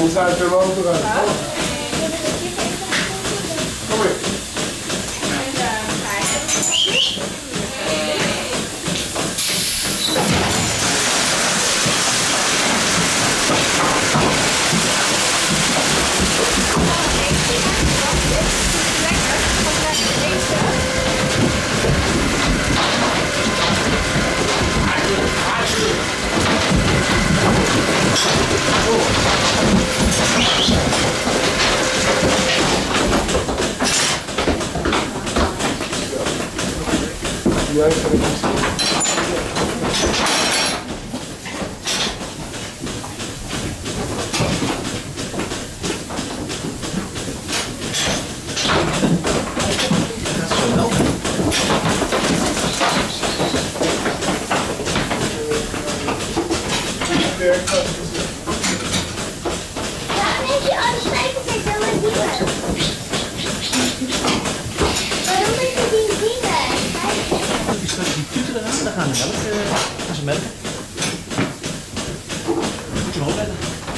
ons uit de motor uit. Kom hier. Jij gaat het zien.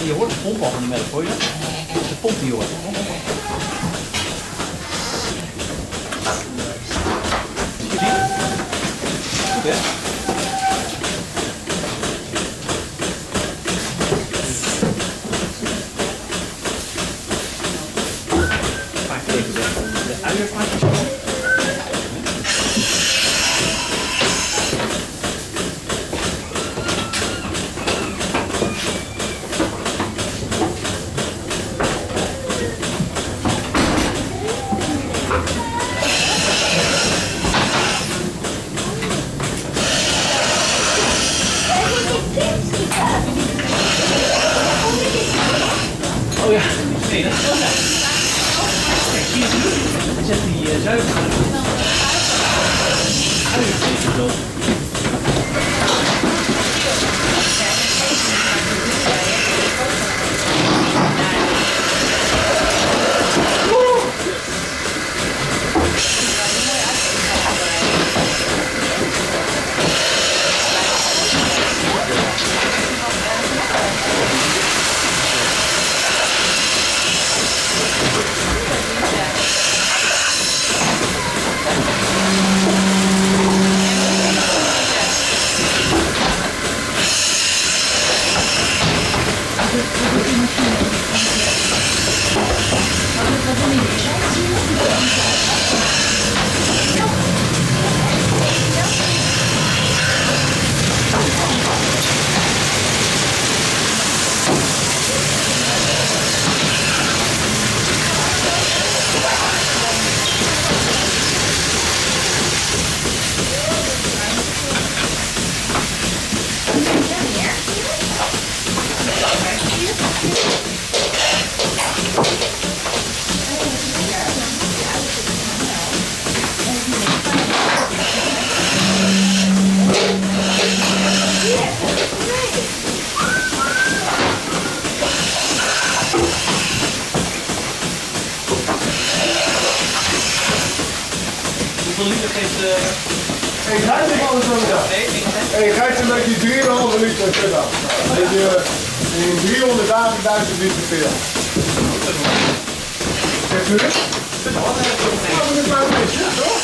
Je hoort de pomp al van de melk, hoor je dat? De pomp die hoort. Zie je die? Goed hè? Vaak even de uiervaatjes op. Oh ja, nee, dat is wel leuk. Kijk, zie je het? Dan zet die zuiver aan. Uiterlijk zo. Hoeveel liter geeft Hey, ga je alles aan de dag? Hey, ga je met die 3,5 liter per dag. Dat je in 380.000 liter per dag. Zegt u het? Ja, maar dat is maar een beetje, toch?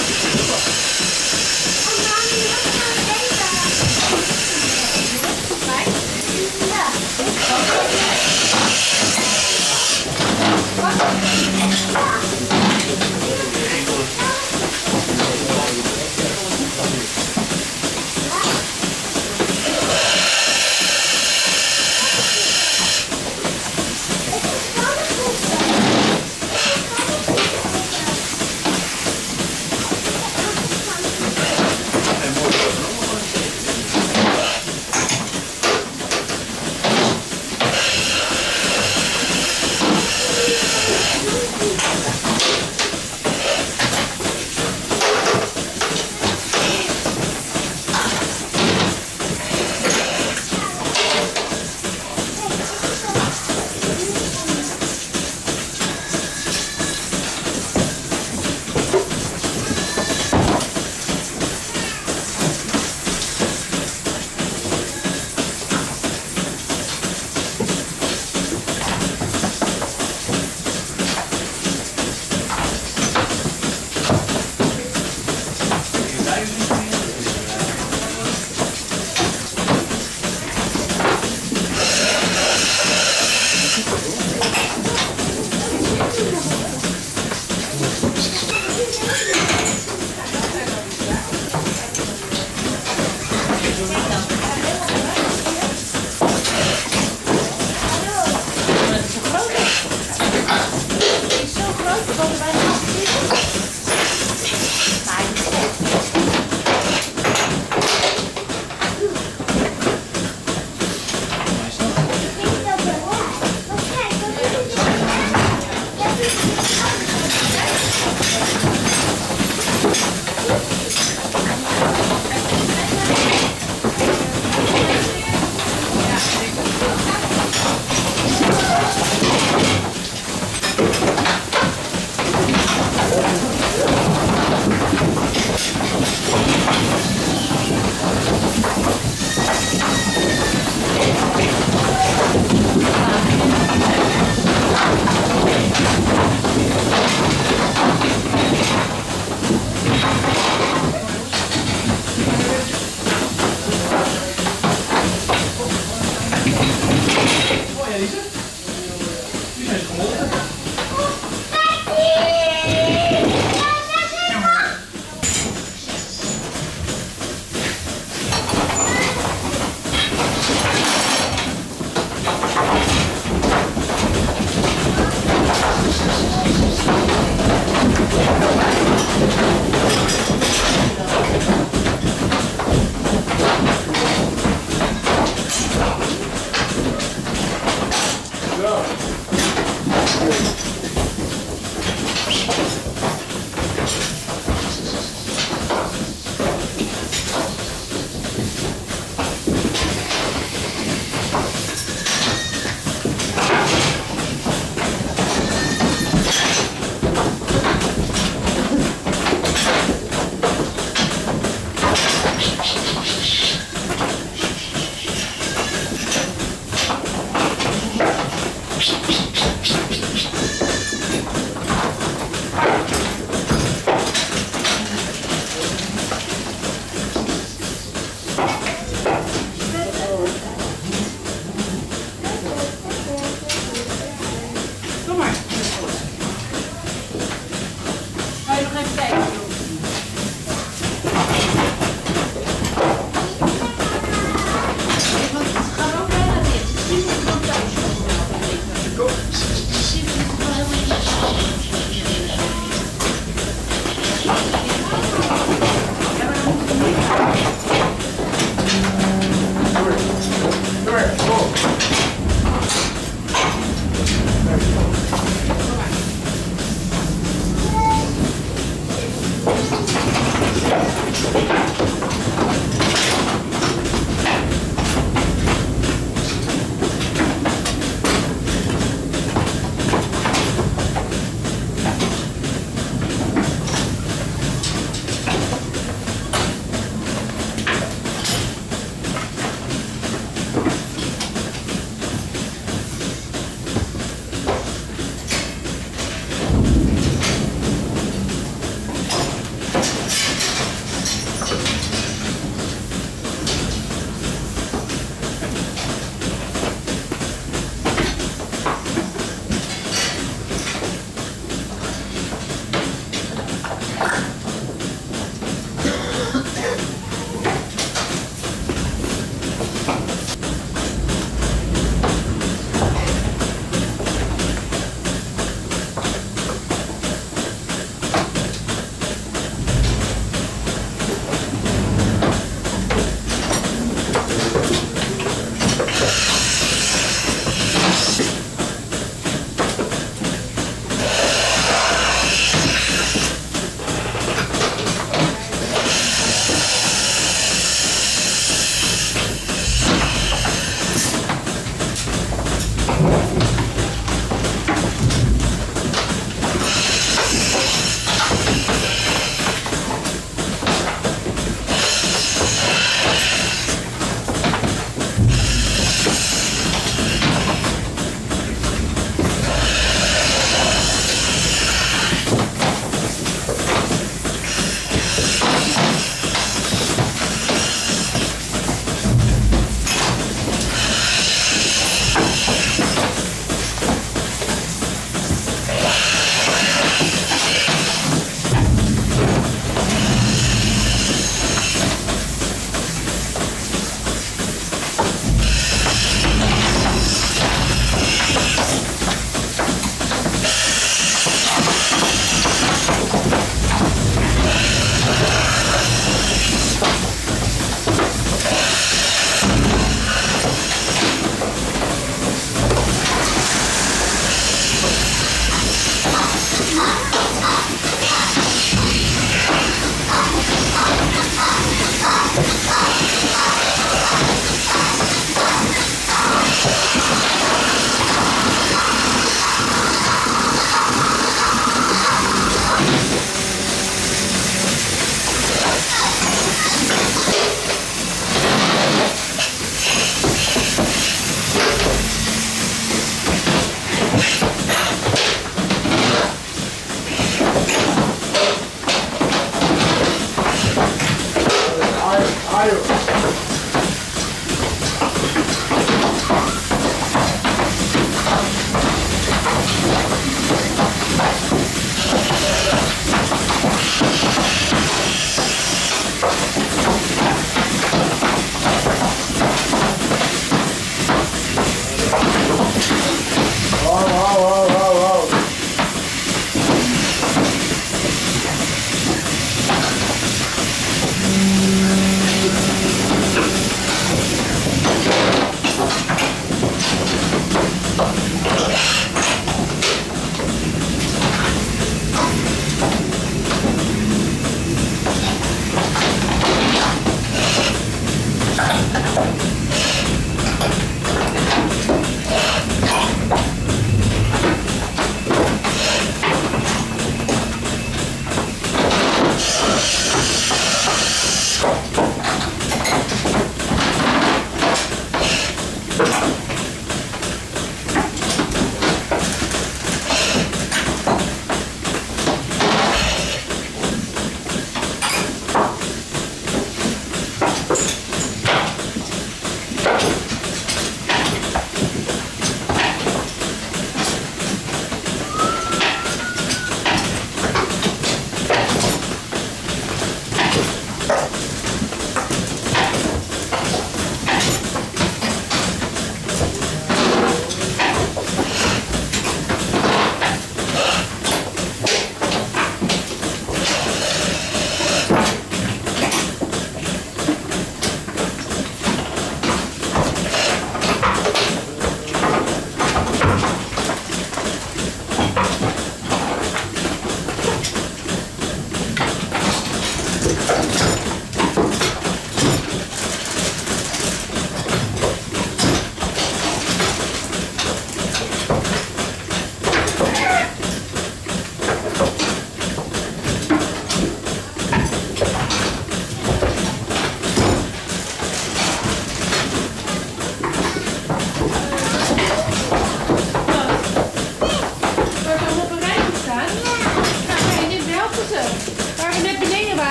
deze? Die zijn gemolken.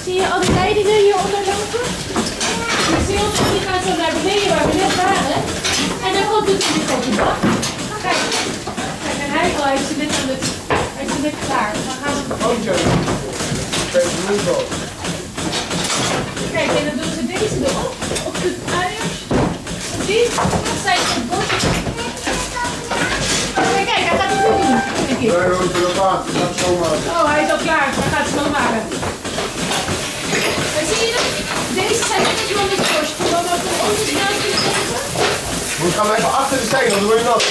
Zie je al die leidingen hieronder lopen? De zilte die gaat zo naar beneden waar we net waren. En dan komt het niet op de bak. Kijk, en hij is net aan het. Hij is net klaar. Dan gaan we. Kijk, en dan doen ze deze erop. Op de uiers. Op die. Dat zijn ze op bord. Kijk, hij gaat het nu doen. Oh, hij is al klaar. Hij gaat het schoonmaken. Zie je dat? Deze zijn net als met borst. Gewoon ook om onze snel te zetten. We gaan even achter de steek, dan doe je nat.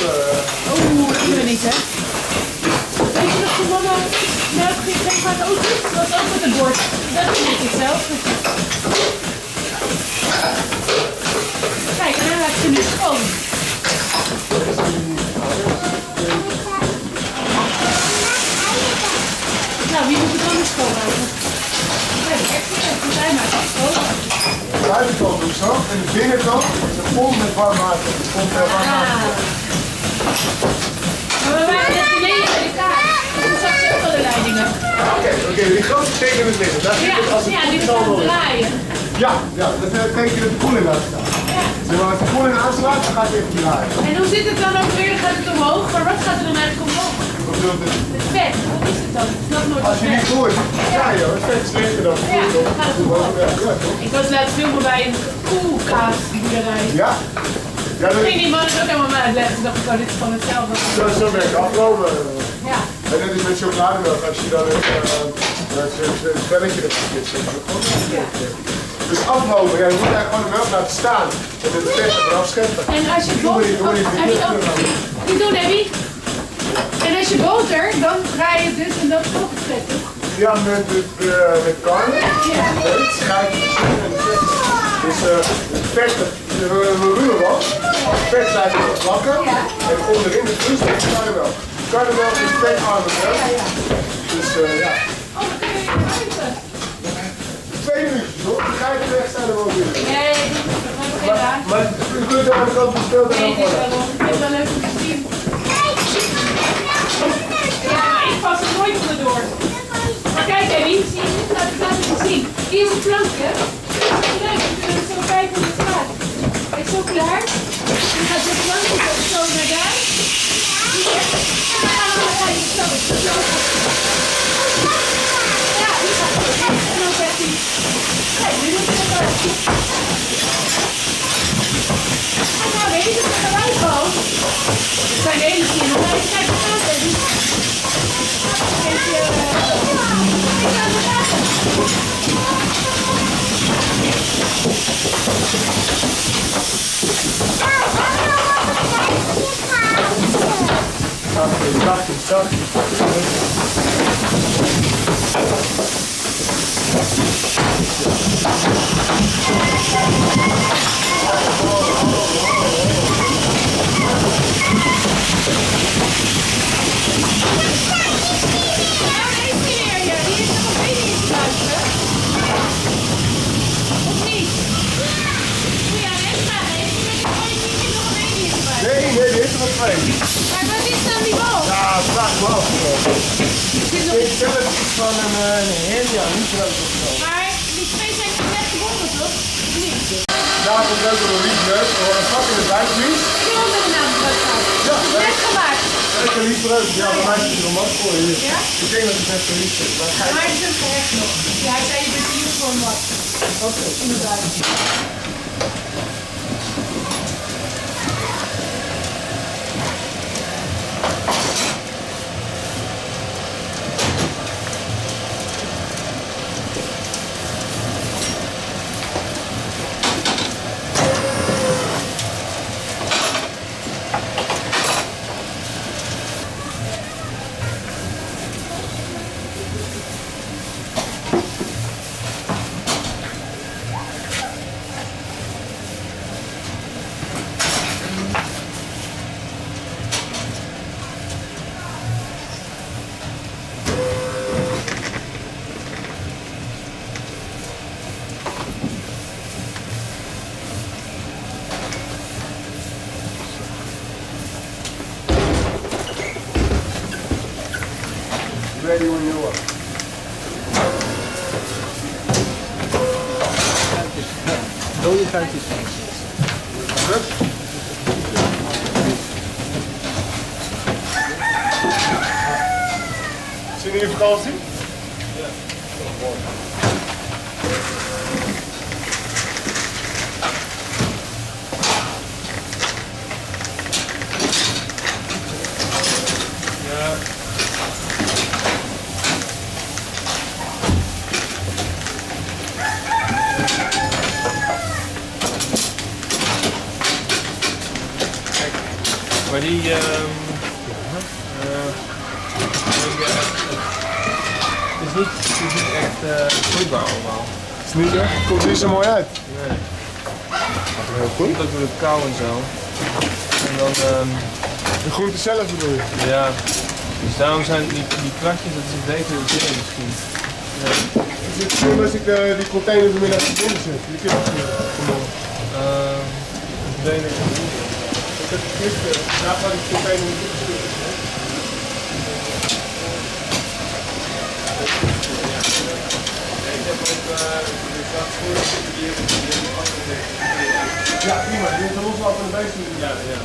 Oeh, dat doen we niet, hè? Weet je nog de mama melk geeft gaat ook niet? Dat was ook met de borst. Dat doe ik zelf. Kijk, en dan laat ze nu schoon. Nou, wie moet het dan nu schoonmaken? De buitenkant doe ik zo en de binnenkant is er vol met warm water. Komt er warm water. Maar we waren net beneden bij de kaart. Toen zag je ook al de leidingen. Oké, die grote steek in het midden. Daar zit het als het die gaan draaien. Ja, dat betekent dat de koeling laat staan. Ja. Dus als de koeling aanslaat, dan gaat hij even draaien. En hoe zit het dan ook weer? Dan gaat het omhoog, maar wat gaat er dan eigenlijk omhoog? Het vet, wat is het dan? Ik snap nooit. Als je niet voert, ja joh, het vet is lichter dan ja, dan gaat het omhoog. Ik was laatst filmen bij een koelkaasboerderij. Ja? Ja, dat ging die man het ook helemaal maar uitleggen. Toen dacht ik, oh, dit is gewoon hetzelfde. Zo werkt aflopen. Ja. En dit is met chocolademelk, als je dan een spelletje erop zit. Ja. Dus aflopen, ja, je moet eigenlijk gewoon de melk laten staan. En het vet eraf scheppen. En als je doen, Abby. En als je boter, dan draai je dus en dat is ook het vet, toch? Ja, met karne. Ja. Het schijnt en het vet. Dus het vet, we ruwen wat. Het vet blijft nog plakken. Ja. En onderin de vloes is karnemelk. Karnemelk is vetarme melk. Ja, ja. Dus ja. Oh, dan kun je even. 2 minuutjes hoor. De geiten weg zijn er wel weer. Nee, dat is geen raar. Maar je kunt aan de kant besteld en Nee, dan dit is wel leuk om te zien. Ja, maar ik pas het nooit onderdoor. Maar kijk, Abby, zie je dit? Laat het eens zien. Hier is een plankje. Dat is leuk, we kunnen zo kijken hoe het gaat. Hij is zo klaar. Dan gaat het plankje zo naar daar. Hier. En dan ga je zo. Ja, die gaat zo. En dan zegt hij. Kijk, nu moet je het uit. En nou weet je het eruit valt. Het zijn de enige die nog even kijken gaan. Zachtjes. twee. Maar wat is dan die bal? Ja, vraag me af. Ik stel het iets van een hen, ja, niet zo. Maar die twee zijn net gewonnen, toch? Of niet? Daar komt ook een litres. We worden vak in de buitenvlies. Ik wil onder de naam gaan. Ja, Net gemaakt. een litres. Ja, bij mij is het nog wat voor je. Ja? Ik denk dat het net een litres is. Maar Maar hij is ook echt nog. Ja, hij zei je bent hier voor een wat. oké. Inderdaad. Ready when you are. Dode gaatjes. Druk. Zijn jullie in vakantie? Ja. Maar die, is niet echt vloeibaar allemaal. Is niet echt, komt niet zo mooi uit. Nee. Heel goed. Komt ook door het kou en zo. En dan, De groente zelf bedoel je? ja. Dus daarom zijn die kratjes, dat is een betere idee misschien. Ja. Is het slim als ik die container vanmiddag binnen zet? Die kun je ook Ik weet het niet. Ik heb gisteren, daar gaat die container niet in. Ja, prima. Je moet ons altijd een beetje doen. Ja, ja.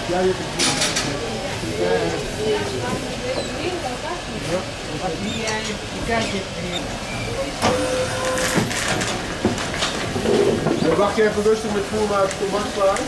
Ja, je hebt het. Wacht je even rustig met voer maar tot Max klaar.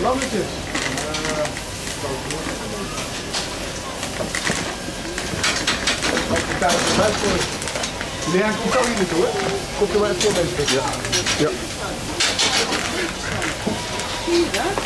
Lammetjes. Kijk, daar is het. Nee, hij komt ook niet naartoe, hè? Komt er maar even in deze. Ja. Ja. Zie je dat?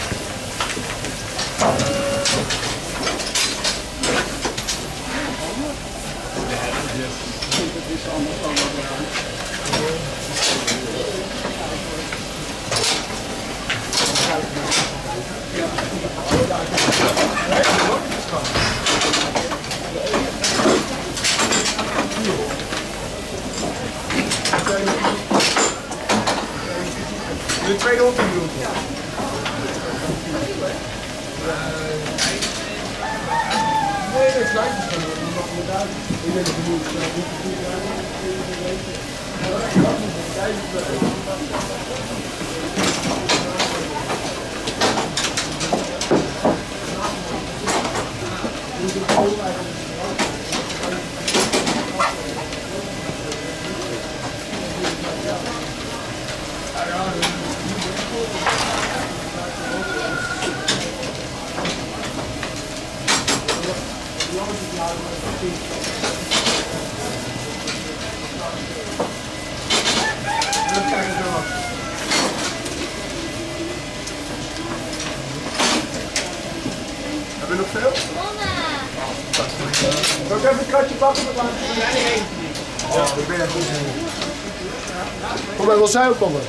nee, kleintjes van nog inderdaad. Ik denk dat we nu Heb je nog veel? Zal ik even een kratje pakken met laten zien? Ja, ik ben echt goed. Kom maar, wil zij ook komen?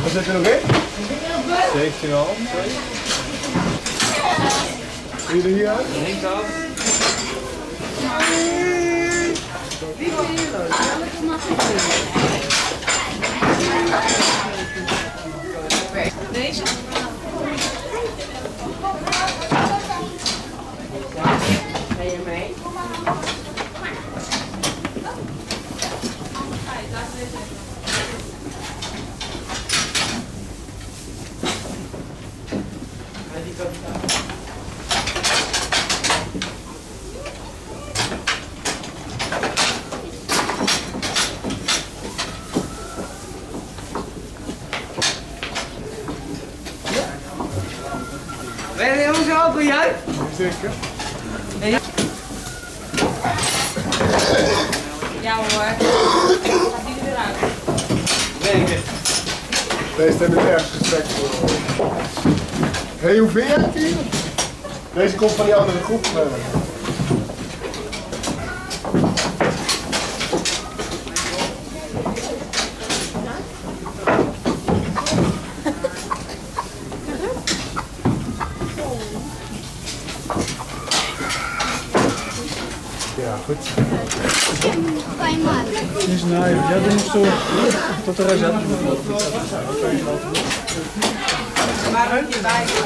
Wat zit er nog in? 17,5. Zie je er hier uit? Links af. Deze? Ben je mee? Ben je helemaal zo open, jij? Zeker. Ja hoor. Gaat die eruit? Zeker. Deze hebben we ergens respect voor. Hé, hoe vind jij het hier? Deze komt van die andere groep. Ja, goed. Не знаю, я думаю, что кто-то рожат.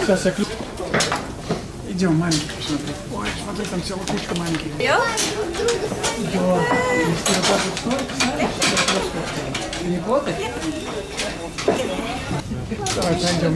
Сейчас я ключ. Идем, маленький, посмотри. Ой, смотри, там целая кучка маленьких. Да. Если вот так вот стоит, ты не плотный? Давай, пойдем.